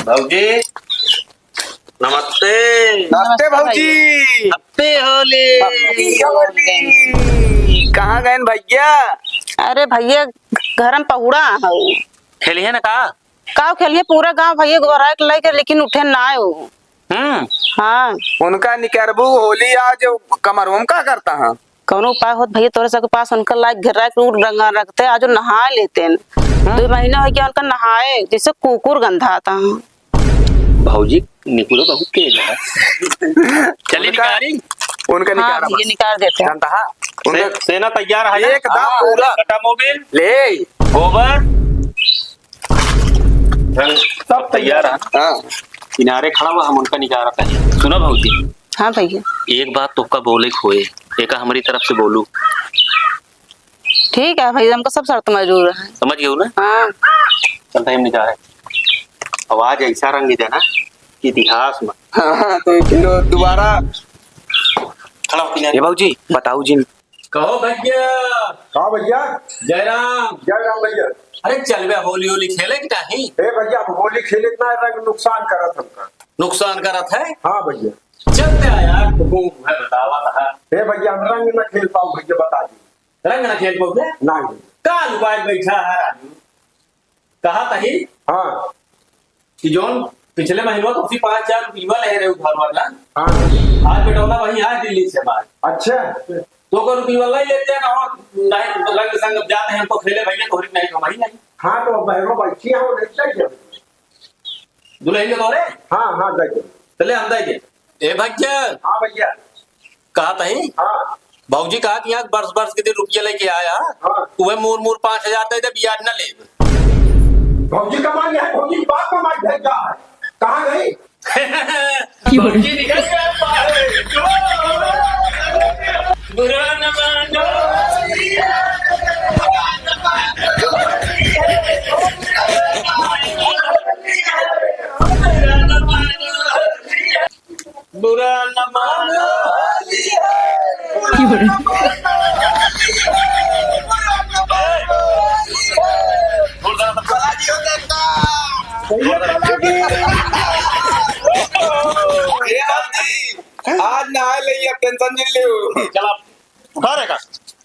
भाऊजी नमस्ते। नमस्ते भाऊजी। हैप्पी होली। कहाँ गए भैया? अरे भैया घर में पहुड़ा है। खेलिए ना का खेलिए पूरा गांव भैया गोरा के लेके लेकिन उठे ना हो। हाँ उनका निकरबू होली आज कमरोम का करता है। कौन उपाय होत भैया तोरे सबके पास उनका लाइक घर रंगा रखते आज नहा लेते हैं। 2 महीना हो गया उनका नहाए जैसे कुकुर गंधा आता है। भाऊजी निकुलो बहुत तेज है। चलिए निकारी उनका हाँ निकारा भैया निकाल देते हैं। जानता है सेना तैयार है एकदम पूरा। कटा मोबिल ले गोबर सब तैयार है। हाँ किनारे खड़ा हुआ हम उनका निकारा पहले। सुनो भाऊजी हाँ भैया एक बात तो का बोले खोए एक हमारी तरफ से बोलू। ठीक है भैया हमको सब शर्त मंजूर है। समझ गए ना? हाँ चलता हम निकारे आवाज ऐसा रंग देना कि इतिहास में। हाँ तो फिर दोबारा खड़ा हो किनारे। ये भाऊजी बताओ जी। कहो भैया। हाँ भैया। जय राम। जय राम भैया। अरे चल बे होली होली खेले कि नहीं? हे भैया होली खेले इतना रंग नुकसान करत हमका। नुकसान करत है। हाँ भैया। चलते आ यार तुमको है बतावा था। हे भैया हम रंग न खेल पाऊँ भैया बता दी। रंग ना खेल पाओगे? नहीं। का लुकाए बैठा है राजू। कहा तही हाँ कि जोन पिछले महीनों तो उसी 5,000 रुपया ले रहे उधार वाला। हाँ। आज बेटौला वही आया दिल्ली से बाहर। अच्छा। तो को रुपया ले लेते हैं ना नहीं तो रंग संग जाते हैं हमको खेले भैया तो नहीं कमाई नहीं। हाँ तो बहनों बैठी है वो नहीं चाहिए। दुल्हन के दौरे हाँ हाँ देखिए। चले हम दे ए भैया। हाँ भैया। कहा तही हाँ भाऊजी कहा कि यहाँ बरस के दिन रुपया लेके आया। हाँ। वह मोर 5,000 दे दे ब्याज न ले। भौजी कमाई है भौजी की बात कमाई भेज जा है। कहाँ गई? भाऊजी निकल गया बाहर। बुरा न मानो। बुरा न मानो। आज नहा लिया टेंशन नहीं लियो। चला उठा रहेगा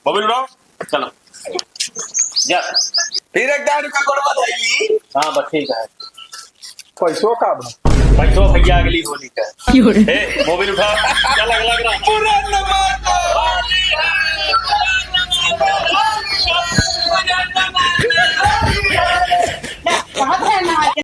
मोबाइल उठाओ चलो जा। फिर एक दारू का गड़बड़ थैली। हाँ बस ठीक है। पैसों का पैसों भैया अगली होली का। मोबाइल उठा क्या लग रहा पूरा नमाज